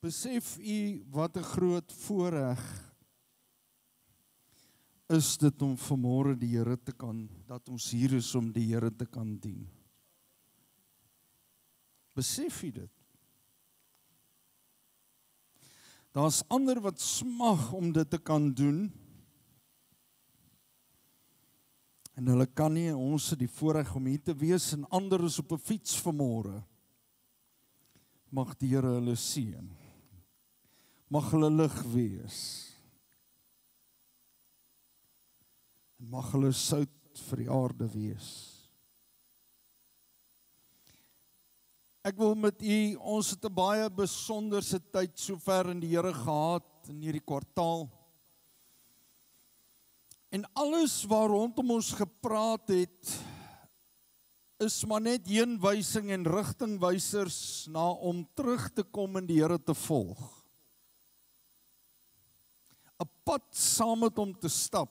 Besef u wat 'n groot voorreg is dit om vanmôre die Here te kan, dat ons hier is om die Here te kan dien. Besef u dit? Daar's ander wat smag om dit te kan doen, en hulle kan nie, ons het die voorreg om hier te wees, en ander is op 'n fiets vanmôre. Mag die Here hulle seën. Mag hulle lig wees. En mag hulle sout vir die aarde wees. Ek wil met u, ons het 'n baie besonderse tyd sover in die Here gehad in hierdie kwartaal. En alles waar rondom ons gepraat het, is maar net heenwysing en rigtingwysers na om terug te kom en die Here te volg. 'n Pad saam met hom te stap.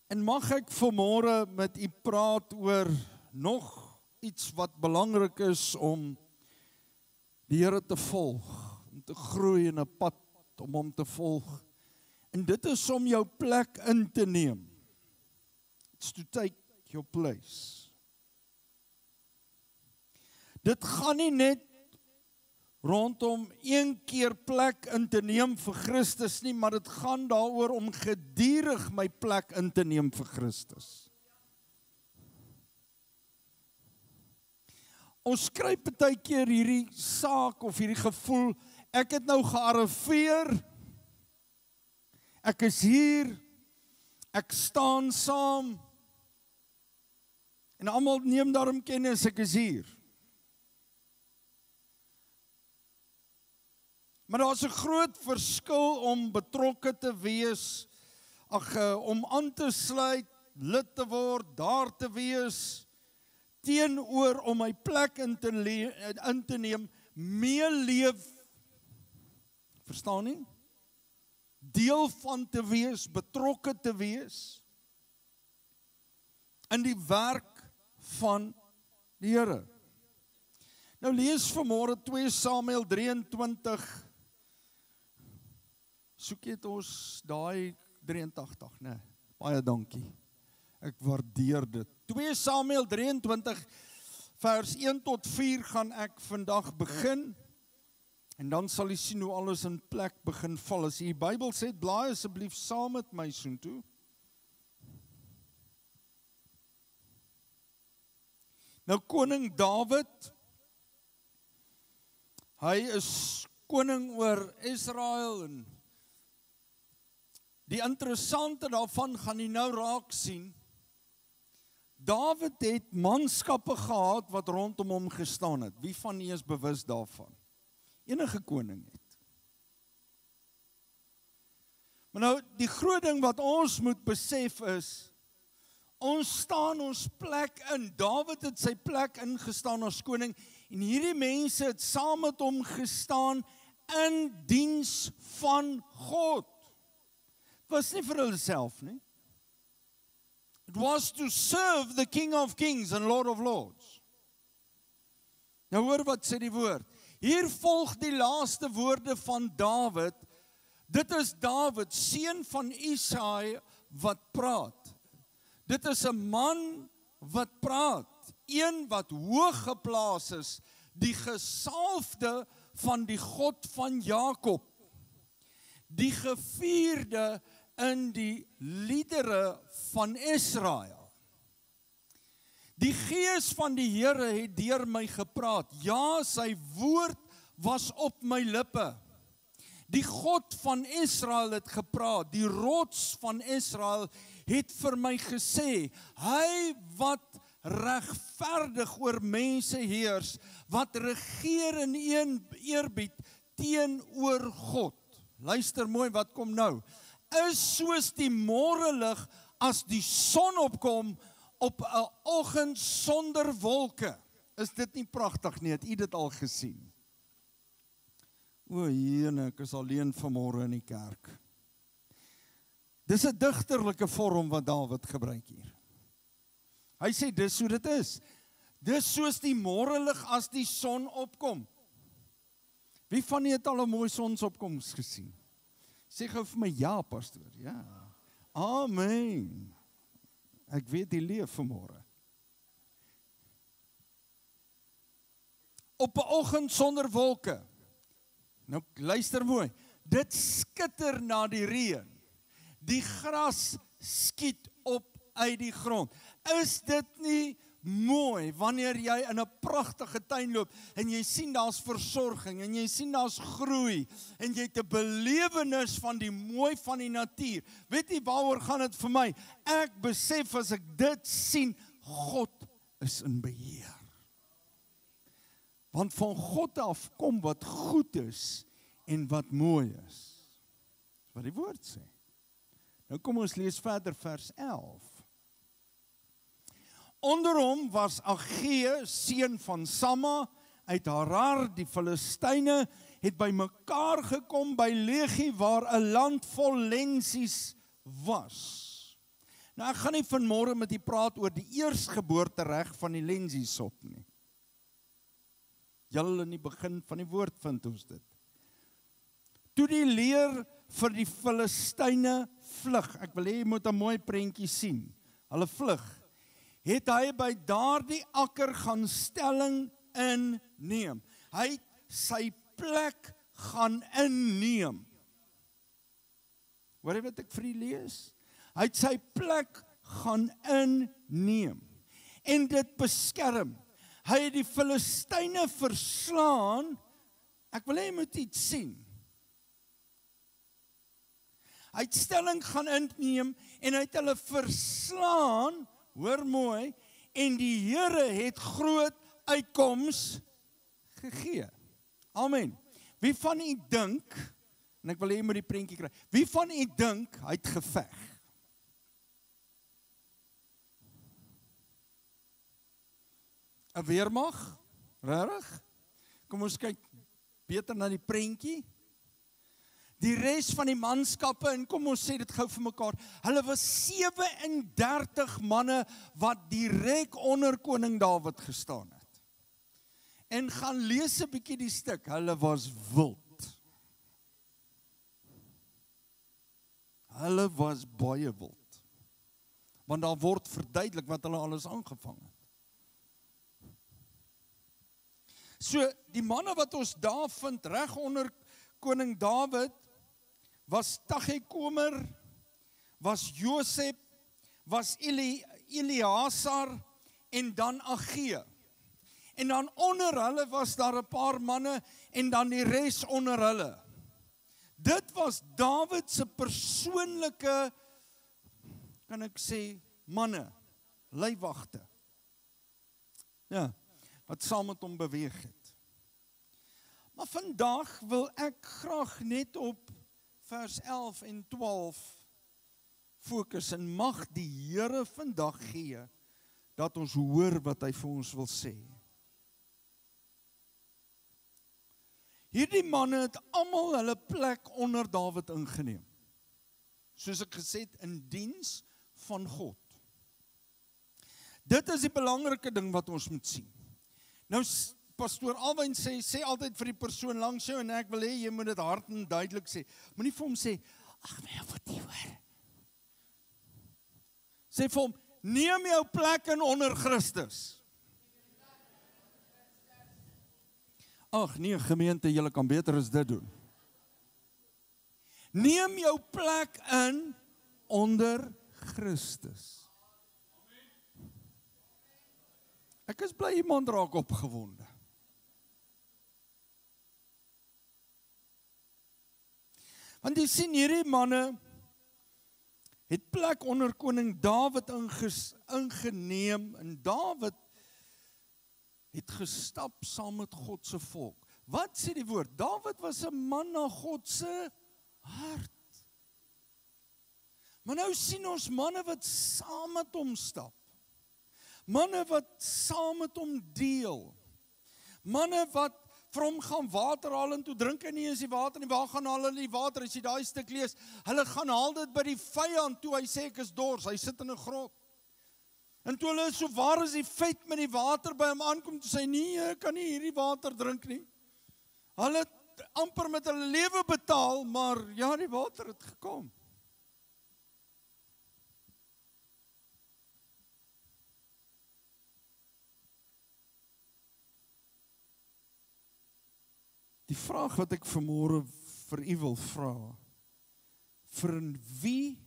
En mag ek vanmôre met u praat oor nog iets wat belangrik is om die Here te volg, om te groei in 'n pad om hom te volg. En dit is om jou plek in te neem. It's to take your place. Dit gaan nie net rondom een keer plek in te neem vir Christus nie, maar dit gaan daaroor om gedurig my plek in te neem vir Christus. Ons kry partykeer hierdie saak of hierdie gevoel, ek het nou gearriveer, ek is hier, ek staan saam, en almal neem daarom kennis, ek is hier. Maar daar is 'n groot verskil om betrokke te wees, om aan te sluit, lid te word, daar te wees, teenoor om my plek in te neem, meeleef, verstaan nie? Deel van te wees, betrokke te wees, in die werk van die Here. Nou lees vanmôre 2 Samuel 23, soek jy het ons daai 83, nee, baie dankie. Ek waardeer dit. 2 Samuel 23 vers 1 tot 4 gaan ek vandag begin. En dan sal jy sien hoe alles in plek begin val. As jy die Bybel sê, blaai asseblief saam met my soontoe. Nou koning Dawid, hy is koning oor Israel en die interessante daarvan gaan jy nou raak sien. Dawid het manskappe gehad wat rondom hom gestaan het. Wie van julle is bewus daarvan? Enige koning het. Maar nou, die groot ding wat ons moet besef is, ons staan ons plek in. Dawid het sy plek ingestaan as koning, en hierdie mense het saam met hom gestaan in diens van God. Het was nie vir hulle self nie. It was to serve the King of Kings and Lord of Lords. Nou hoor wat sê die woord. Hier volg die laaste woorde van Dawid. Dit is Dawid, seun van Isaai, wat praat. Dit is 'n man wat praat. Een wat hoog geplaas is, die gesalfde van die God van Jakob. Die gevierde in die liedere van Israel. Die gees van die Here het deur my gepraat. Ja, sy woord was op my lippe. Die God van Israel het gepraat. Die rots van Israel het vir my gesê, hy wat regverdig oor mense heers, wat regeer in eerbied teenoor God. Luister mooi, wat kom nou? Is soos die môrelig as die son opkom op 'n oggend sonder wolke. Is dit nie pragtig nie? Het u dit al gesien? O, jene, ek is alleen vanmôre in die kerk. Dis 'n digterlike vorm wat Dawid gebruik hier. Hy sê dis hoe dit is. Dis soos die môrelig as die son opkom. Wie van julle het al 'n mooi sonsopkoms gesien? Sê gou vir my ja, pastoor. Ja. Amen. Ek weet die leef vanmôre. Op 'n oggend sonder wolke. Nou luister mooi. Dit skitter na die reën. Die gras skiet op uit die grond. Is dit nie mooi wanneer jy in 'n pragtige tuin loop en jy sien daar's versorging en jy sien daar's groei en jy het 'n belewenis van die mooi van die natuur. Weet jy waaroor gaan dit vir my? Ek besef as ek dit sien, God is in beheer. Want van God af kom wat goed is en wat mooi is. Wat die woord sê. Nou kom ons lees verder vers 11. Onder hom was Agee, seun van Samma, uit Harar, die Filistyne, het by mekaar gekom by Legie, waar 'n land vol lensies was. Nou ek gaan nie vanmôre met u praat oor die eersgeboortereg van die lensiesop nie. Julle in die begin van die woord vind ons dit. Toe die leer vir die Filistyne vlug, ek wil hê jy moet 'n mooi prentjie sien, hulle vlug, het hy by daardie akker gaan stelling inneem. Hy het sy plek gaan inneem. Hoor jy wat ek vir u lees? Hy het sy plek gaan inneem en dit beskerm. Hy het die Filistyne verslaan. Ek wil hê jy moet iets sien. Hy het stelling gaan inneem en hy het hulle verslaan, hoor mooi, en die Here het groot uitkoms gegee. Amen. Wie van u dink, en ek wil hê jy moet die prentjie kry, wie van u dink hy het geveg? Een weermag? Regtig? Kom ons kyk beter na die prentjie. Die res van die manskappe, en kom ons sê dit gou vir mekaar, hulle was 37 manne wat direk onder koning Dawid gestaan het. En gaan lees 'n bietjie die stuk, hulle was wild. Hulle was baie wild. Want daar word verduidelik wat hulle alles aangevang het. So, die manne wat ons daar vind, reg onder koning Dawid, was Tagekomer, was Josep, was Eleazar en dan Agee. En dan onder hulle was daar 'n paar manne en dan die res onder hulle. Dit was Dawid se persoonlike, kan ek sê, manne, leiwagte. Ja, wat saam met hom beweeg het. Maar vandag wil ek graag net op vers 11 en 12 fokus en mag die Here vandag gee dat ons hoor wat hy vir ons wil sê. Hierdie manne het almal hulle plek onder Dawid ingeneem. Soos ek gesê het, in diens van God. Dit is die belangrike ding wat ons moet sien. Nou, Pastoor Alwyn sê altyd vir die persoon langs jou, en ek wil hê, jy moet dit hard en duidelik sê. Moenie vir hom sê, ag my wat nie hoor. Sê vir hom, neem jou plek in onder Christus. Ag nee, gemeente, julle kan beter as dit doen. Neem jou plek in onder Christus. Ek is bly iemand raak opgewonde. Want jy sien hierdie manne het plek onder koning Dawid ingeneem en Dawid het gestap saam met God se volk. Wat sê die woord? Dawid was 'n man na God se hart. Maar nou sien ons manne wat saam met hom stap. Manne wat saam met hom deel. Manne wat vir hom gaan water haal en toe drink hy nie eens die water nie. Waar gaan hulle die water? As jy daai stuk lees, hulle gaan haal dit by die vyand toe hy sê ek is dors. Hy sit in 'n grot. En toe hulle so waar is die vet met die water by hom aankom, toe sê nee, ek kan nie hierdie water drink nie. Hulle het amper met hulle lewe betaal, maar ja, die water het gekom. Die vraag wat ek vanmôre vir u wil vra, vir wie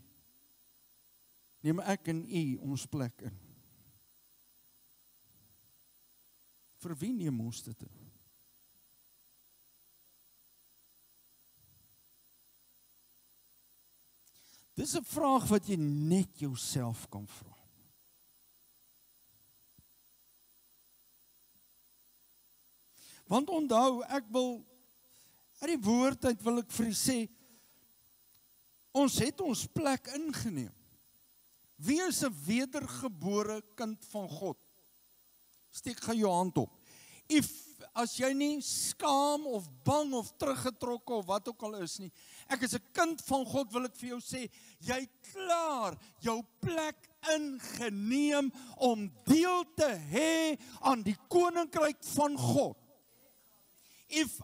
neem ek en u ons plek in? Vir wie neem ons dit in? Dis 'n vraag wat jy net jouself kan vra. Want onthou, ek wil uit die woord uit wil ek vir u sê, ons het ons plek ingeneem. Wie is 'n wedergebore kind van God? Steek gou jou hand op. As jy nie skaam of bang of teruggetrokke of wat ook al is nie, ek is 'n kind van God, wil ek vir jou sê, jy het klaar jou plek ingeneem om deel te hê aan die koninkryk van God.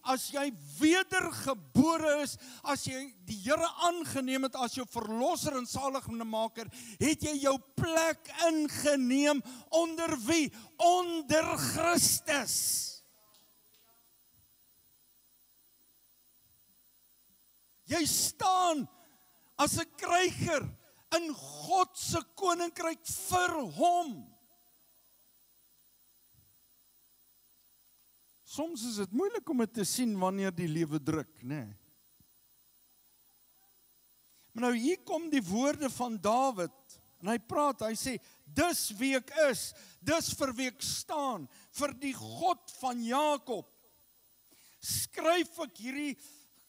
As jy wedergebore is, as jy die Here aangeneem het as jou verlosser en saligmaker, het jy jou plek ingeneem onder wie? Onder Christus. Jy staan as 'n kryger in God se koninkryk vir hom. Soms is dit moeilik om dit te sien wanneer die lewe druk, né? Maar nou hier kom die woorde van Dawid, en hy praat, hy sê, dis wie ek is, dis vir wie ek staan, vir die God van Jakob. Skryf ek hierdie,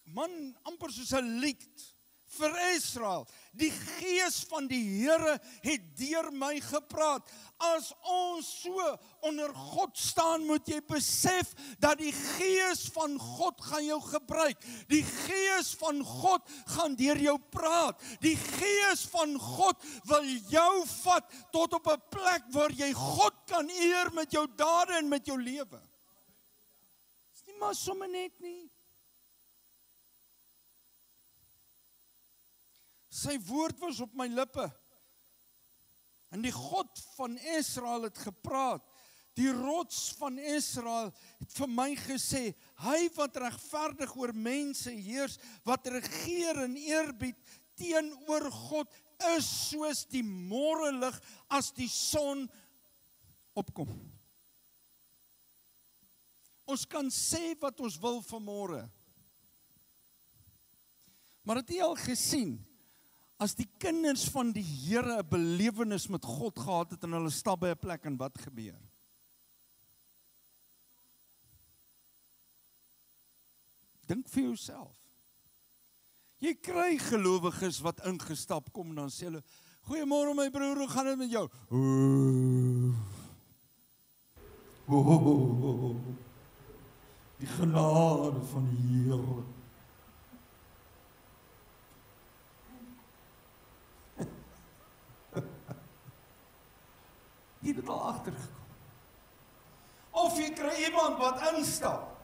man, amper soos 'n lied, vir Israel. Die gees van die Here het deur my gepraat. As ons so onder God staan, moet jy besef dat die gees van God gaan jou gebruik. Die gees van God gaan deur jou praat. Die gees van God wil jou vat tot op 'n plek waar jy God kan eer met jou dade en met jou lewe. Dis nie maar sommer net nie. Sy woord was op my lippe. En die God van Israel het gepraat. Die rots van Israel het vir my gesê, hy wat regverdig oor mense heers, wat regeer en eerbied teenoor God, is soos die môrelig as die son opkom. Ons kan sê wat ons wil vanmôre. Maar het jy al gesien, as die kinders van die Here 'n belewenis met God gehad het en hulle stap by 'n plek en wat gebeur? Dink vir jouself. Jy kry gelowiges wat ingestap kom en dan sê hulle, goeiemôre my broer, hoe gaan dit met jou? Die genade van die Here. Jy het al agtergekom. Of jy kry iemand wat instap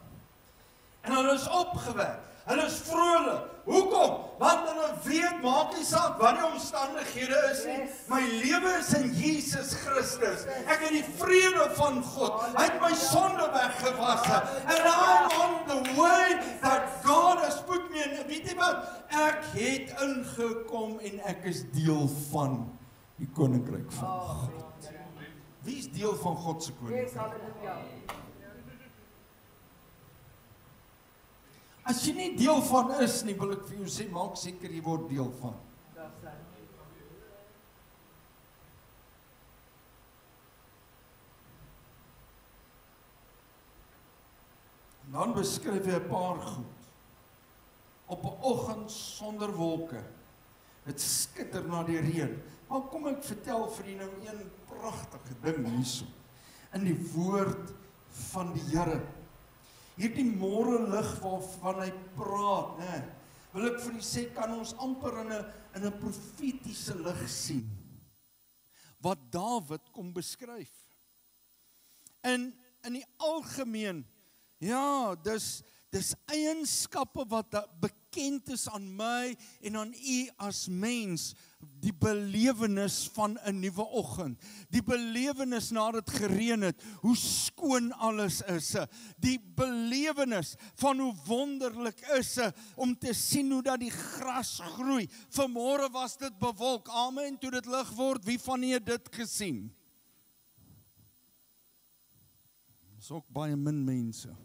en hulle is opgewek, hulle is vrolik. Hoekom? Want hulle weet, maak nie saak wat die omstandighede is nie. My lewe is in Jesus Christus. Ek het die vrede van God. Hy het my sonde weggewasse. And I'm on the way that God has put me in. Weet jy wat? Ek het ingekom en ek is deel van die koninkryk van God. Wie is deel van God se koninkryk? As jy nie deel van is nie, wil ek vir jou sê, maak seker jy word deel van. En dan beskryf hy 'n paar goed. Op 'n oggend sonder wolke. Dit skitter na die reën. Maar kom ek vertel vir u nou een pragtige ding hierso. In die woord van die Here. Hierdie môre lig waarvan hy praat, né? Wil ek vir u sê, kan ons amper in 'n profetiese lig sien. wat Dawid kom beskryf. In die algemeen, ja, dis eienskappe wat bekend is aan my en aan u as mens, die belewenis van 'n nuwe oggend, die belewenis nadat dit gereën het, hoe skoon alles is, die belewenis van hoe wonderlik is om te sien hoe dat die gras groei. Vanmôre was dit bewolk, amen, toe dit lig word, wie van julle het dit gesien? Dis ook baie min mense.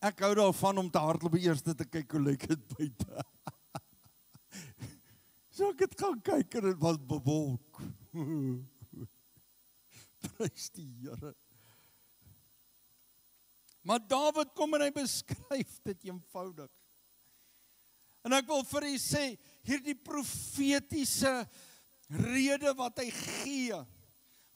Ek hou daarvan om te hardloop eers te kyk hoe lyk dit buite. So ek het gaan kyk en dit was bewolk. Prys die Here. Maar Dawid kom en hy beskryf dit eenvoudig. En ek wil vir u sê, hierdie profetiese rede wat hy gee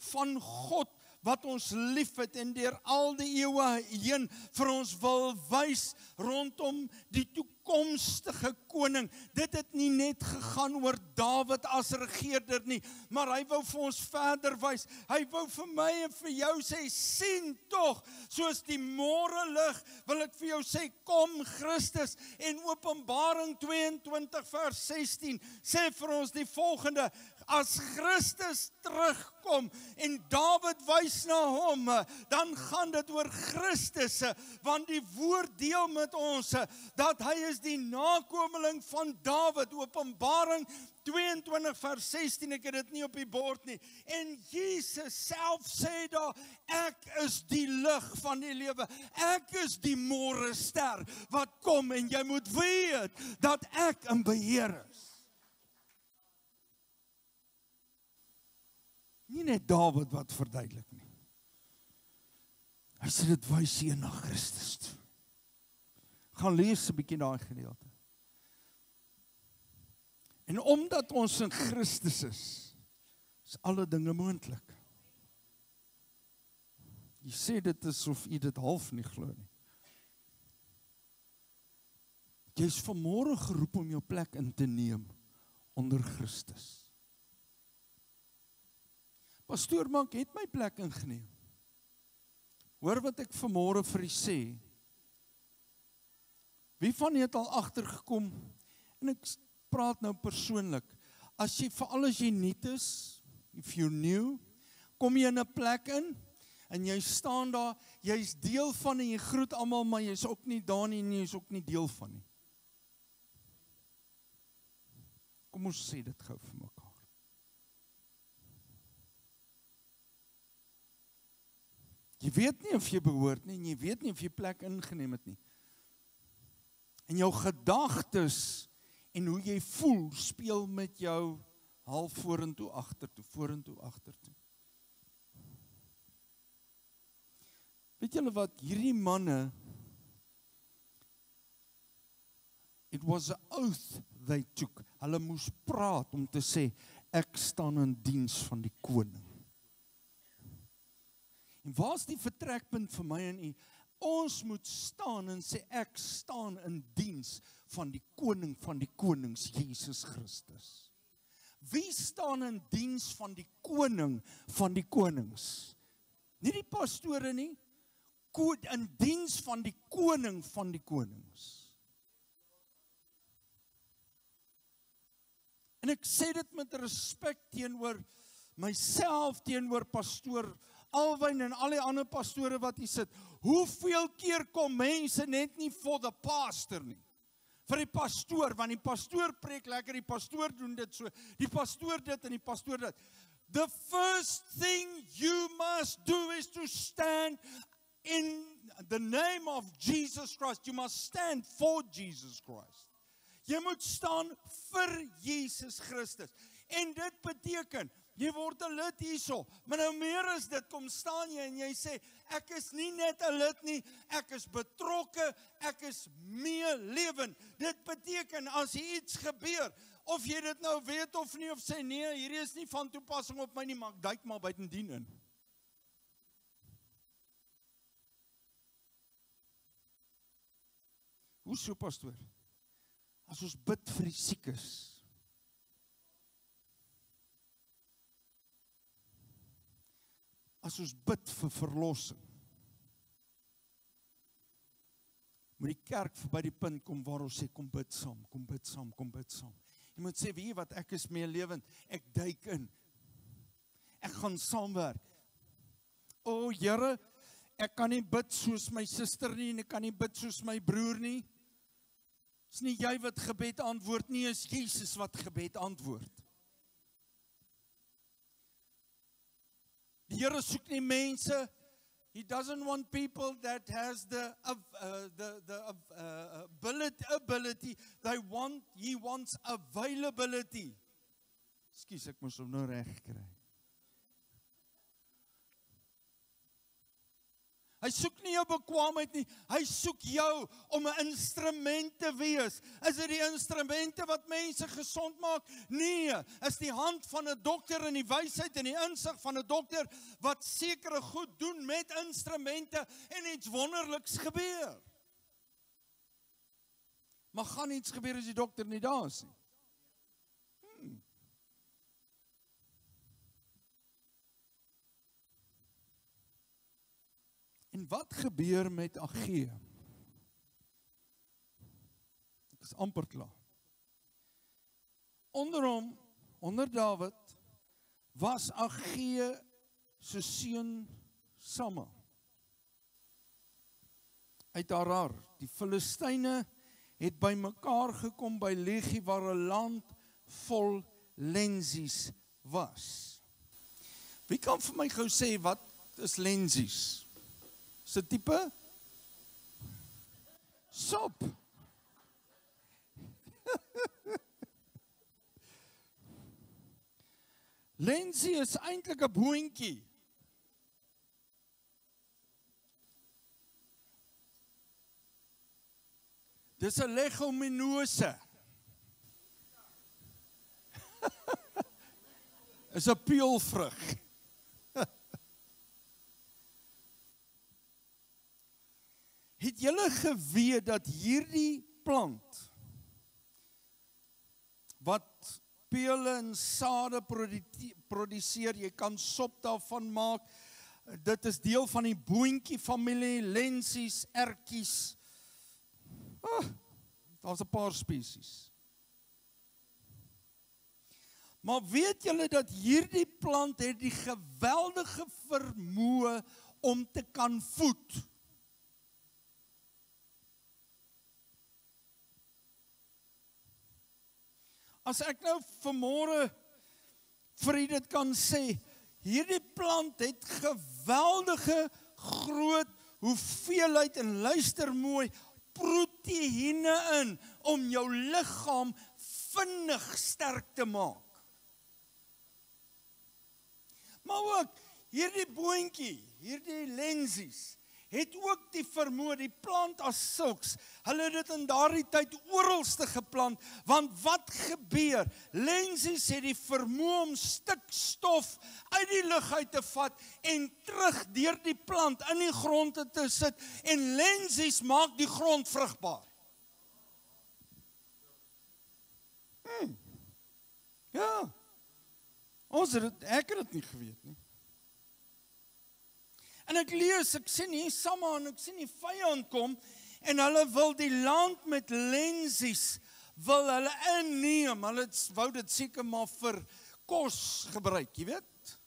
van God wat ons liefhet en deur al die eeue heen vir ons wil wys rondom die toekomstige koning. Dit het nie net gegaan oor Dawid as regerder nie, maar hy wou vir ons verder wys. Hy wou vir my en vir jou sê, sien tog, soos die môre lig, wil ek vir jou sê, kom Christus. En Openbaring 22 vers 16 sê vir ons die volgende: as Christus terugkom en Dawid wys na hom, dan gaan dit oor Christus, want die woord deel met ons dat hy is die nakomeling van Dawid. Openbaring 22 vers 16, ek het dit nie op die bord nie. En Jesus self sê daar, ek is die lig van die lewe. Ek is die môre ster wat kom en jy moet weet dat ek in beheer is. Nie net Dawid wat verduidelik nie. Hy sê dit wys hier na Christus toe. Gaan lees 'n bietjie daai gedeelte. En omdat ons in Christus is alle dinge moontlik. Jy sê dit is of jy dit half nie glo nie. Jy is vanmôre geroep om jou plek in te neem onder Christus. Pastoor, maar ek het my plek ingeneem. Hoor wat ek vanmôre vir u sê. Wie van julle het al agtergekom, en ek praat nou persoonlik, as jy, veral as jy nuut is, if you're new, kom jy in 'n plek in, en jy staan daar, jy's deel van en jy groet almal, maar jy's ook nie daar nie, en jy's ook nie deel van nie. Kom ons sê dit gou vir mekaar. Jy weet nie of jy behoort nie, en jy weet nie of jy plek ingeneem het nie. En jou gedagtes en hoe jy voel, speel met jou half vorentoe, agtertoe. Weet julle wat, hierdie manne, it was an oath they took. Hulle moes praat om te sê, ek staan in diens van die koning. En waar is die vertrekpunt vir my en u? Ons moet staan en sê, ek staan in diens van die koning van die konings, Jesus Christus. Wie staan in diens van die koning van die konings? Nie die pastore nie, in diens van die koning van die konings. En ek sê dit met respek teenoor myself, teenoor pastoor Alwyn en al die ander pastore wat hier sit. Hoeveel keer kom mense net nie vir die pastor nie? Vir die pastoor, want die pastoor preek lekker, die pastoor doen dit so, die pastoor dit en die pastoor dit. The first thing you must do is to stand in the name of Jesus Christ. You must stand for Jesus Christ. Jy moet staan vir Jesus Christus. En dit beteken, jy word 'n lid hierso, maar nou meer as dit, kom staan jy en jy sê, ek is nie net 'n lid nie, ek is betrokke, ek is meelewend. Dit beteken, as hier iets gebeur, of jy dit nou weet of nie, of sê, nee, hierdie is nie van toepassing op my nie, maar ek duik maar buitendien in. Hoe so, pastoor? As ons bid vir die siekes, as ons bid vir verlossing, moet die kerk verby die punt kom waar ons sê, kom bid saam, kom bid saam, kom bid saam. Jy moet sê, weet jy wat, ek is meer lewend, ek duik in. Ek gaan saamwerk. O Here, ek kan nie bid soos my suster nie, en ek kan nie bid soos my broer nie. Is nie jy wat gebed antwoord nie, is Jesus wat gebed antwoord. Die Here soek nie mense. He doesn't want people that has the ability. He wants availability. Ekskuus, ek moes hom nou reg kry. Hy soek nie jou bekwaamheid nie, hy soek jou om 'n instrument te wees. Is dit die instrumente wat mense gesond maak? Nee, is die hand van 'n dokter en die wysheid en die insig van 'n dokter wat sekere goed doen met instrumente en iets wonderliks gebeur. Maar gaan iets gebeur as die dokter nie daar is nie? En wat gebeur met Agee? Ek is amper klaar. Onder hom, onder Dawid, was Agee se seun Samma. Uit Harar. Die Filistyne het bymekaar gekom by Lehi waar 'n land vol lensies was. Wie kan vir my gou sê wat is lensies? Is 'n tipe sop. Lensie is eintlik 'n boontjie. Dis 'n leguminose. Is 'n peulvrug. Het julle geweet dat hierdie plant wat peule en sade produseer, jy kan sop daarvan maak, dit is deel van die boontjie familie, lensies, ertjies, daar's 'n paar spesies. Maar weet julle dat hierdie plant het die geweldige vermoë om te kan voed? As ek nou vanmôre vir u dit kan sê, hierdie plant het geweldige groot hoeveelheid en luister mooi proteïene in om jou liggaam vinnig sterk te maak. Maar ook hierdie boontjie, hierdie lensies het ook die vermoë, die plant as sulks, hulle het dit in daardie tyd oralste geplant, want wat gebeur? Lensies het die vermoë om stikstof uit die lug uit te vat en terug deur die plant in die grond te sit, en lensies maak die grond vrugbaar. Ja, ek het dit nie geweet nie. En ek lees, ek sien hier Samma en ek sien die vyand kom en hulle wil die land met lensies wil hulle inneem. Hulle wou dit seker maar vir kos gebruik, jy weet.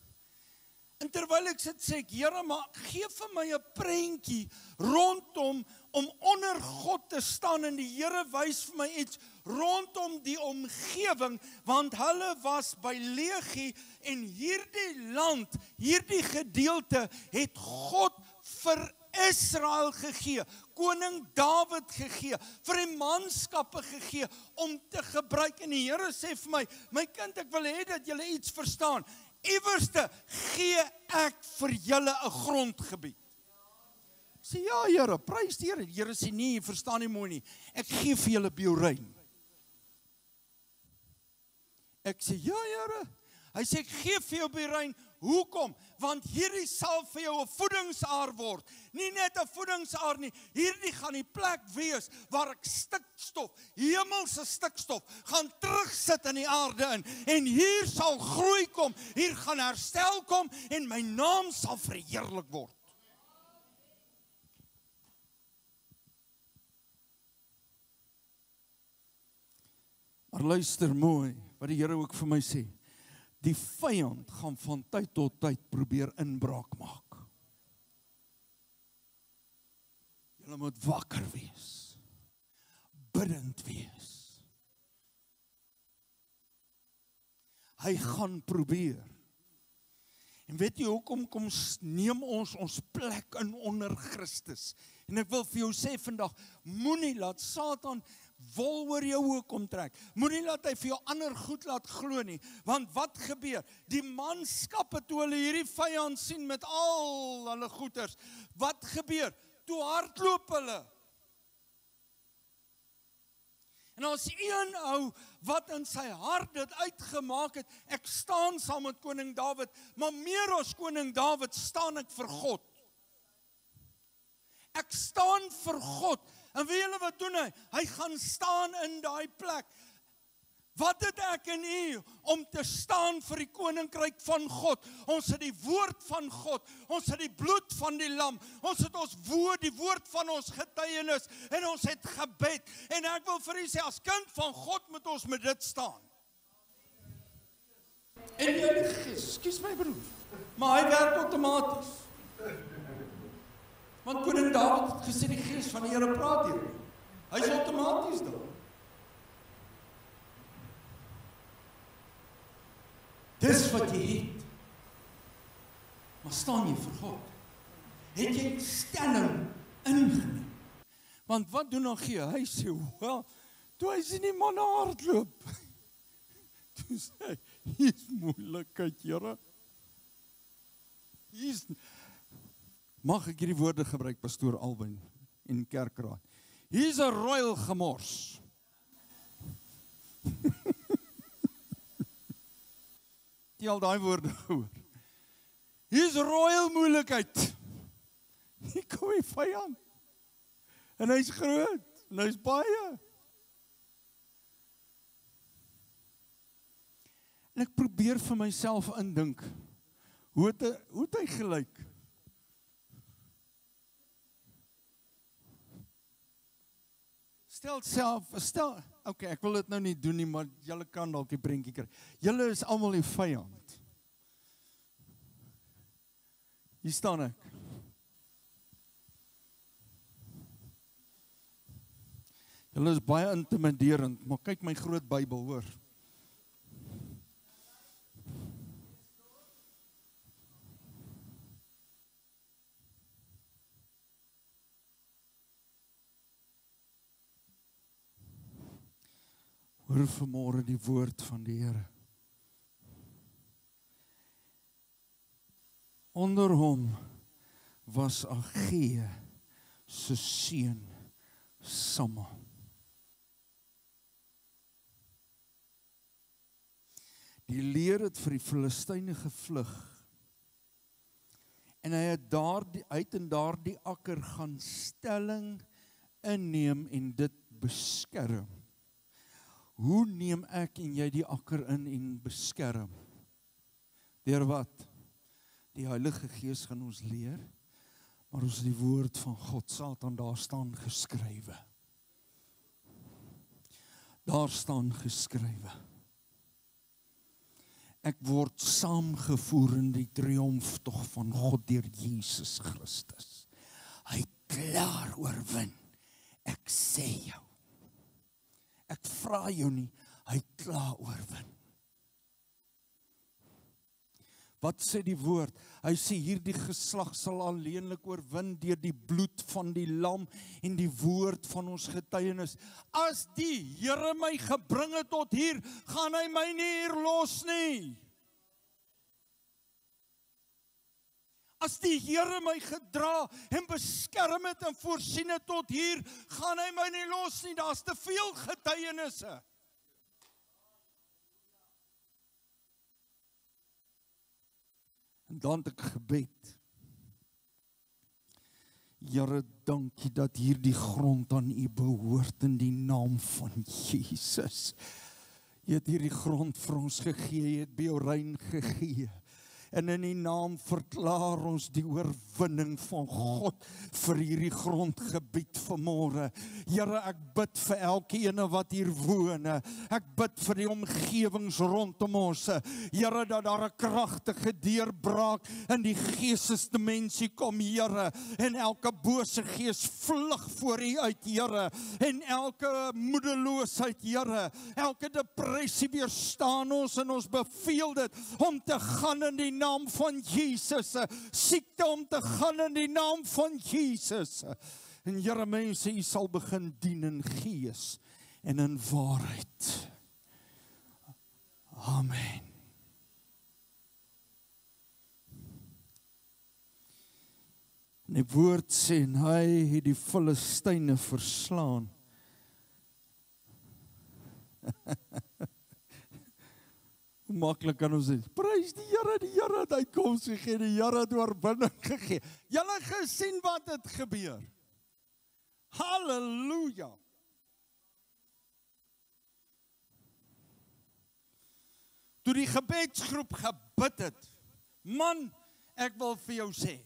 En terwyl ek sit sê ek, Here, maar gee vir my 'n prentjie rondom om onder God te staan, en die Here wys vir my iets rondom die omgewing, want hulle was by Lehi en hierdie land, hierdie gedeelte het God vir Israel gegee, koning Dawid gegee, vir die manskappe gegee om te gebruik. En die Here sê vir my kind, ek wil hê dat julle iets verstaan. Iewerste gee ek vir julle 'n grondgebied. Ek sê ja Here, prys die Here. Die Here sê nee, jy verstaan nie mooi nie. Ek gee vir julle Biorein. Ek sê ja Here. Hy sê ek gee vir jou Biorein. hoekom? Want hierdie sal vir jou 'n voedingsaar word. Nie net 'n voedingsaar nie, hierdie gaan die plek wees waar ek stikstof, hemelse stikstof, gaan terugsit in die aarde in. En hier sal groei kom, hier gaan herstel kom, en my naam sal verheerlik word. Maar luister mooi, wat die Here ook vir my sê. Die vyand gaan van tyd tot tyd probeer inbraak maak. Julle moet wakker wees. Bidend wees. Hy gaan probeer. En weet jy hoekom kom neem ons plek in onder Christus? En ek wil vir jou sê vandag, moenie laat Satan wol oor jou oë kom trek. Moenie laat hy vir jou ander goed laat glo nie. Want wat gebeur? Die manskappe toe hulle hierdie vyand sien met al hulle goeders, wat gebeur? Toe hardloop hulle. En as een ou wat in sy hart dit uitgemaak het, ek staan saam met koning Dawid, maar meer as koning Dawid staan ek vir God. Ek staan vir God. En weet julle wat doen hy? Hy gaan staan in daai plek. Wat het ek en u om te staan vir die koninkryk van God? Ons het die woord van God, ons het die bloed van die lam, ons het ons woord, die woord van ons getuienis, en ons het gebed. En ek wil vir u sê, as kind van God moet ons met dit staan. En die Heilige Gees, ekskuus my broer, maar hy werk outomaties. Want koning Dawid het gesê, die Gees van die Here praat hier. Hy is outomaties daar. Dis wat jy het. Maar staan jy vir God? Het jy stelling ingeneem? Want wat doen dan gee? Hy sê, wel, toe hy sien die manne hardloop. Toe sê hy, hier is moeilikheid, Here. Mag ek hierdie woorde gebruik, pastoor Alwyn en kerkraad. Hier's 'n royal gemors. Die al daai woorde gehoor. Hier's royal moeilikheid. Hier kom die vyand. En hy's groot, en hy's baie. En ek probeer vir myself indink, hoe het hy gelyk? Stel, okay, ek wil dit nou nie doen nie, maar julle kan dalk die prentjie kry. Julle is almal die vyand. Hier staan ek. Julle is baie intimiderend, maar kyk my groot Bybel, hoor. Hoor vanmôre die woord van die Here. Onder hom was Agee se seun Samma. Die leer het vir die Filistyne gevlug. En hy het in daardie akker gaan stelling inneem en dit beskerm. Hoe neem ek en jy die akker in en beskerm? Deur wat? Die Heilige Gees gaan ons leer, maar ons die woord van God, Satan, daar staan geskrywe. Daar staan geskrywe. Ek word saamgevoer in die triomftog van God deur Jesus Christus. Hy klaar oorwin. Ek sê jou. Ek vra jou nie, hy klaar oorwin. Wat sê die woord? Hy sê hierdie geslag sal alleenlik oorwin deur die bloed van die lam en die woord van ons getuienis. As die Here my gebring het tot hier, gaan hy my nie hier los nie. As die Here my gedra en beskerm het en voorsien het tot hier, gaan hy my nie los nie. Daar's te veel getuienisse. Dan het ek gebed. Here, dankie dat hierdie grond aan U behoort in die naam van Jesus. Jy het hierdie grond vir ons gegee, Jy het Beorijn gegee. En in die naam verklaar ons die oorwinning van God vir hierdie grondgebied vanmôre. Here, ek bid vir elkeen wat hier woon. Ek bid vir die omgewings rondom ons. Here, dat daar 'n kragtige deurbraak in die geestesdimensie kom, Here. En elke bose gees vlug voor U uit, Here. En elke moedeloosheid, Here. Elke depressie weerstaan ons en ons beveel dit om te gaan in die naam van Jesus, siekte om te gaan in die naam van Jesus. En Here, mense, U sal begin dien in gees en in waarheid. Amen. En die woord sê, en hy het die Filistyne verslaan. Hoe maklik kan ons sê, prys die Here het uitkoms gegee, die Here het oorwinning gegee. Julle gesien wat het gebeur? Halleluja! Toe die gebedsgroep gebid het, man, ek wil vir jou sê,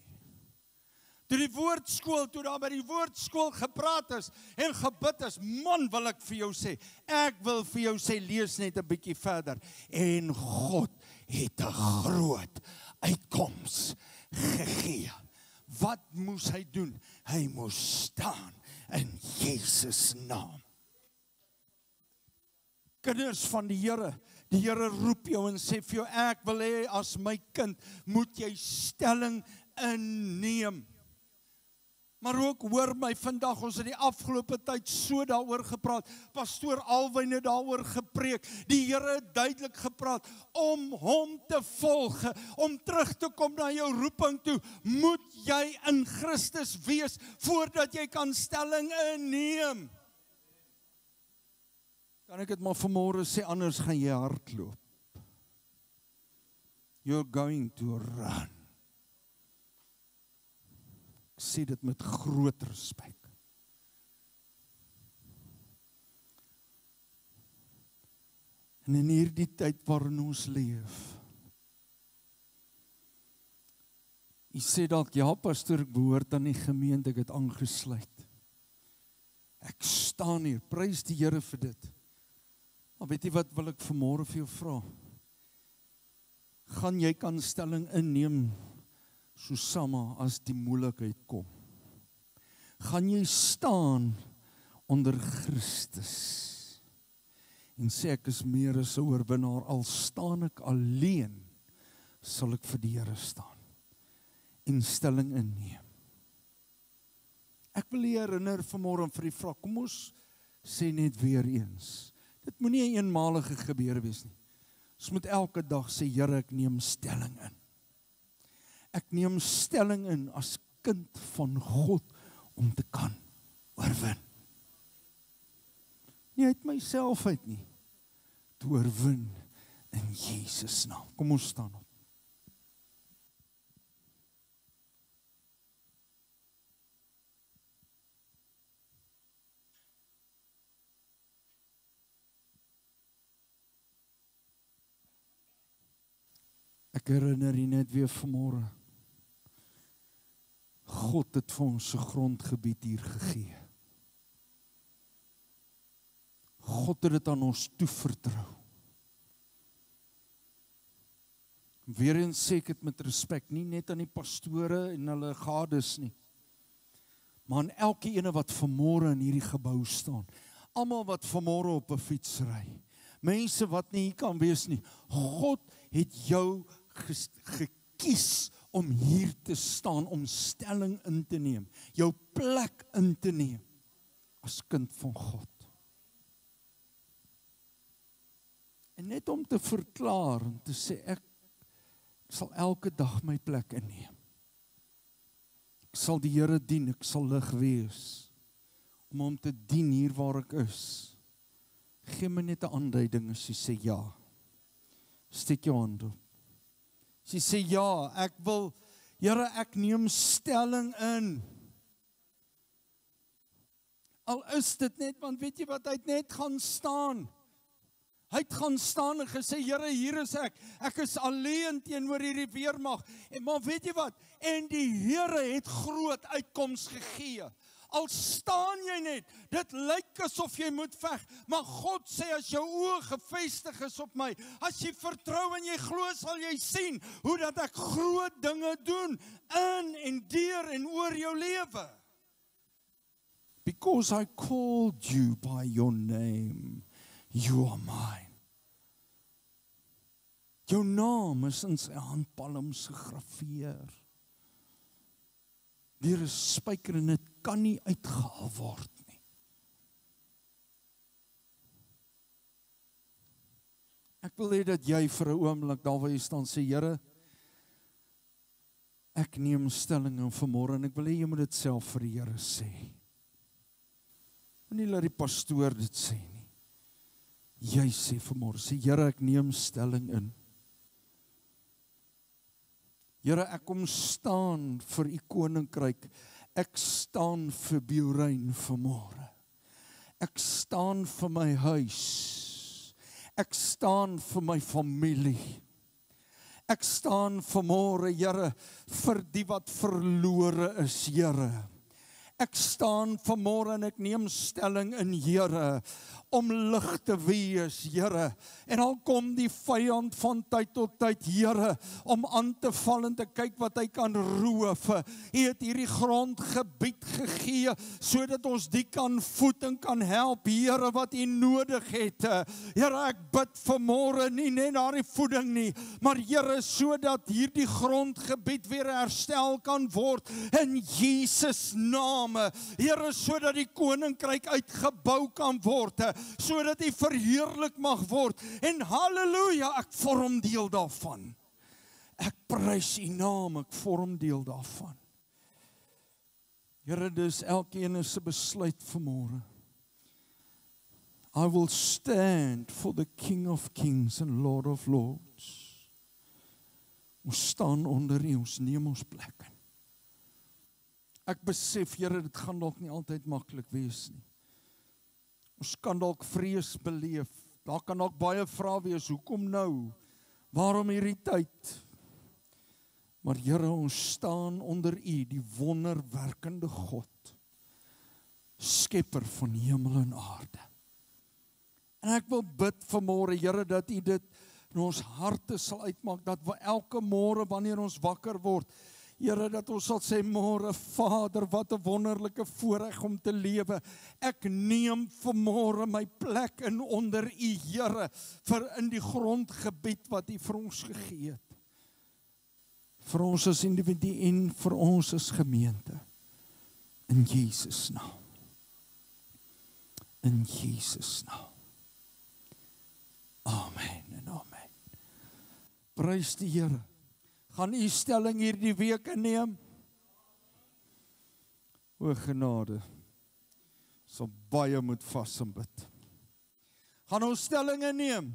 toe die woordskool, toe daar by die woordskool gepraat is en gebid is, man, wil ek vir jou sê, ek wil vir jou sê, lees net 'n bietjie verder, en God het 'n groot uitkoms gegee. Wat moes hy doen? Hy moes staan in Jesus naam. Kinders van die Here roep jou en sê vir jou, ek wil hê as my kind, moet jy stelling inneem. Maar ook hoor my vandag, ons het die afgelope tyd so daaroor gepraat, pastoor Alwyn het daaroor gepreek, die Here het duidelik gepraat, om hom te volg, om terug te kom na jou roeping toe, moet jy in Christus wees, voordat jy kan stelling inneem. Kan ek dit maar vanmôre sê, anders gaan jy hardloop. You're going to run. Sê dit met groot respek. En in hierdie tyd waarin ons leef, jy sê dalk, ja pastoor, ek behoort aan die gemeente, ek het aangesluit. Ek staan hier, prys die Here vir dit. Maar weet jy wat wil ek vanmôre vir jou vra? Gaan jy kan stelling inneem Susama, as die moeilikheid kom? Gaan jy staan onder Christus en sê ek is meer as 'n oorwinnaar, al staan ek alleen, sal ek vir die Here staan en stelling inneem. Ek wil jy herinner vanmôre vir die vraag, kom ons sê net weer eens, dit moenie 'n eenmalige gebeure wees nie. Ons moet elke dag sê, Here, ek neem stelling in. Ek neem stelling in as kind van God om te kan oorwin. Nie uit myself uit nie, te oorwin in Jesus naam. Kom ons staan op. Ek herinner jy net weer vanmôre, God het vir ons 'n grondgebied hier gegee. God het dit aan ons toevertrou. Weereens sê ek dit met respek, nie net aan die pastore en hulle gades nie, maar aan elke ene wat vanmôre in hierdie gebou staan. Almal wat vanmôre op 'n fiets ry. Mense wat nie hier kan wees nie. God het jou gekies om hier te staan, om stelling in te neem, jou plek in te neem, as kind van God. En net om te verklaar, en te sê, ek sal elke dag my plek inneem. Ek sal die Here dien, ek sal lig wees, om hom te dien hier waar ek is. Gee my net 'n aanduiding as jy sê ja. Steek jou hand op. As jy sê ja, ek wil, Here, ek neem stelling in. Al is dit net, want weet jy wat, hy het net gaan staan. Hy het gaan staan en gesê, Here, hier is ek. Ek is alleen teenoor hierdie weermag. Maar weet jy wat? En die Here het groot uitkoms gegee. Al staan jy net, dit lyk asof jy moet veg, maar God sê, as jou oë gefestig is op my, as jy vertrou en jy glo, sal jy sien, hoe dat ek groot dinge doen, in en deur en oor jou lewe. Because I called you by your name, you are mine. Jou naam is in sy handpalms gegraveer. Deur 'n spyker en dit kan nie uitgehaal word nie. Ek wil hê dat jy vir 'n oomblik daar waar jy staan sê, Here, ek neem stelling in vanmôre en ek wil hê jy moet dit self vir die Here sê. Moenie laat die pastoor dit sê nie. Jy sê vanmôre, sê Here, ek neem stelling in. Here, ek kom staan vir u koninkryk. Ek staan vir Biorein vanmôre. Ek staan vir my huis. Ek staan vir my familie. Ek staan vanmôre, Here, vir die wat verlore is, Here. Ek staan vanmôre en ek neem stelling in, Here, om lig te wees, Here. En al kom die vyand van tyd tot tyd, Here, om aan te val en te kyk wat hy kan roof. U het hierdie grondgebied gegee, sodat ons die kan voed en kan help, Here, wat u nodig het. Here, ek bid vanmôre nie net na die voeding nie, maar Here, sodat hierdie grondgebied weer herstel kan word, in Jesus naam. Here, sodat die koninkryk uitgebou kan word, sodat hy verheerlik mag word, en halleluja, ek vorm deel daarvan. Ek prys u naam, ek vorm deel daarvan. Here, dis elkeen se besluit vanmôre. I will stand for the King of Kings and Lord of Lords. Ons staan onder u, ons neem ons plek in. Ek besef, Here, dit gaan dalk nie altyd maklik wees nie. Ons kan dalk vrees beleef. Daar kan dalk baie vrae wees, hoekom nou? Waarom hierdie tyd? Maar Here, ons staan onder u, die wonderwerkende God, skepper van hemel en aarde. En ek wil bid vanmôre, Here, dat u dit in ons harte sal uitmaak, dat we elke môre wanneer ons wakker word, Here, dat ons sal sê, môre Vader, wat 'n wonderlike voorreg om te lewe. Ek neem vanmôre my plek in onder u, Here, vir in die grondgebied wat u vir ons gegee het. Vir ons as individu en vir ons as gemeente. In Jesus naam. In Jesus naam. Amen en amen. Prys die Here. Gaan u stelling hierdie week inneem? O genade, sal baie moet vas en bid. Gaan ons stelling inneem?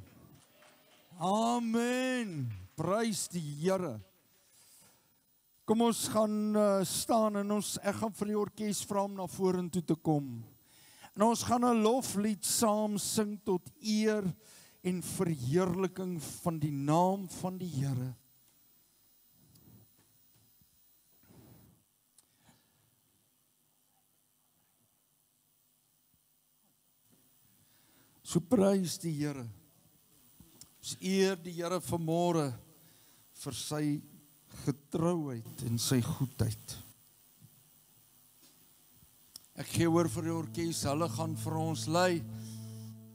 Amen. Prys die Here. Kom ons gaan staan en ek gaan vir die orkes vra om na vorentoe te kom. En ons gaan 'n loflied saam sing tot eer en verheerliking van die naam van die Here. So prys die Here. Ons eer die Here vanmôre vir sy getrouheid en sy goedheid. Ek gee oor vir die orkes, hulle gaan vir ons lei.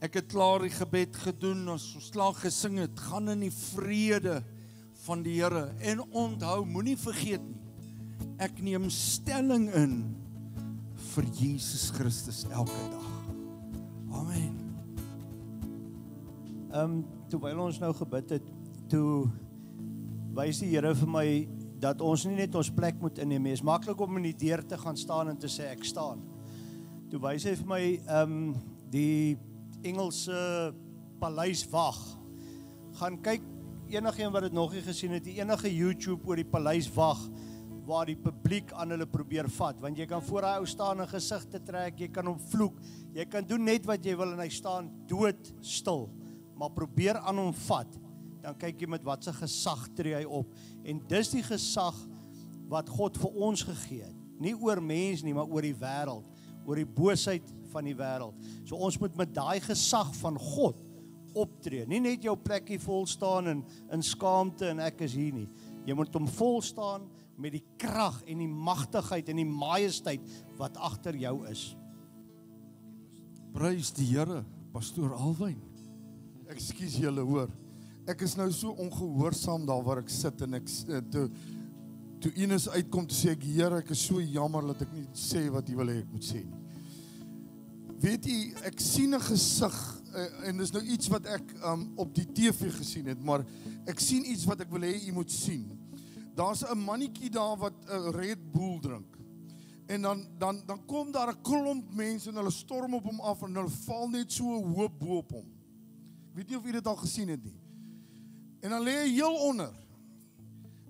Ek het klaar die gebed gedoen, as ons klaar gesing het, gaan in die vrede van die Here. En onthou, moenie vergeet nie, ek neem stelling in vir Jesus Christus elke dag. Amen. Terwyl ons nou gebid het, toe wys die Here vir my dat ons nie net ons plek moet inneem nie. Is maklik om in die deur te gaan staan en te sê ek staan. Toe wys hy vir my die Engelse paleiswag. Gaan kyk enigeen wat dit nog nie gesien het, die enige YouTube oor die paleis wag, waar die publiek aan hulle probeer vat, want jy kan voor hy ou staan en gesig te trek, jy kan hom vloek, jy kan doen net wat jy wil en hy staan doodstil, maar probeer aan hom vat, dan kyk jy met wat se gesag tree hy op, en dis die gesag wat God vir ons gegee het, nie oor mens nie, maar oor die wêreld, oor die boosheid van die wêreld. So ons moet met daai gesag van God optree, nie net jou plekkie vol staan in skaamte en ek is hier nie. Jy moet hom vol staan met die krag en die magtigheid en die majesteit wat agter jou is. Prys die Here, Pastoor Alwyn. Ekskuus julle hoor. Ek is nou so ongehoorsaam daar waar ek sit en ek toe Ines uitkom te sê ek Here, ek is so jammer dat ek nie sê wat jy wil hê ek moet sê nie. Weet jy, ek sien 'n gesig en dis nou iets wat ek op die TV gesien het, maar ek sien iets wat ek wil hê jy moet sien. Daar's 'n mannetjie daar wat 'n Red Bull drink. En dan kom daar 'n klomp mense en hulle storm op hom af en hulle val net so hoop bo op hom. Weet nie of jy dit al gesien het nie. En dan lê hy heel onder.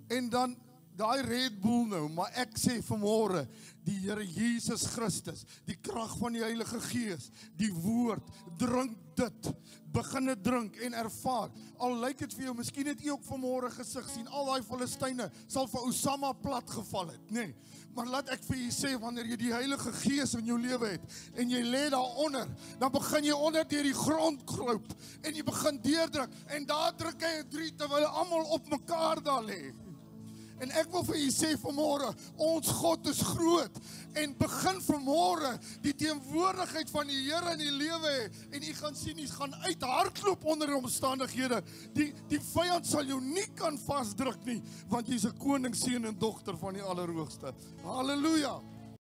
En dan daai Red Bull nou, maar ek sê vanmôre, die Here Jesus Christus, die krag van die Heilige Gees, die woord, drink dit, begin dit drink en ervaar. Al lyk dit vir jou, miskien het jy ook vanmôre gesig sien, al daai Filistyne sal vir Osama plat geval het, nee. Maar laat ek vir jy sê, wanneer jy die Heilige Gees in jou lewe het, en jy lê daaronder, dan begin jy onder deur die grond kruip, en jy begin deurdruk, en daar druk hy 'n 3 terwyl almal op mekaar daar lê. En ek wil vir jy sê vanmôre, ons God is groot, en begin vanmôre die teenwoordigheid van die Here in die lewe hê, en jy gaan sien, jy gaan uithardloop onder die omstandighede, die vyand sal jou nie kan vasdruk nie, want jy's 'n koningsseun en dogter van die Allerhoogste. Halleluja!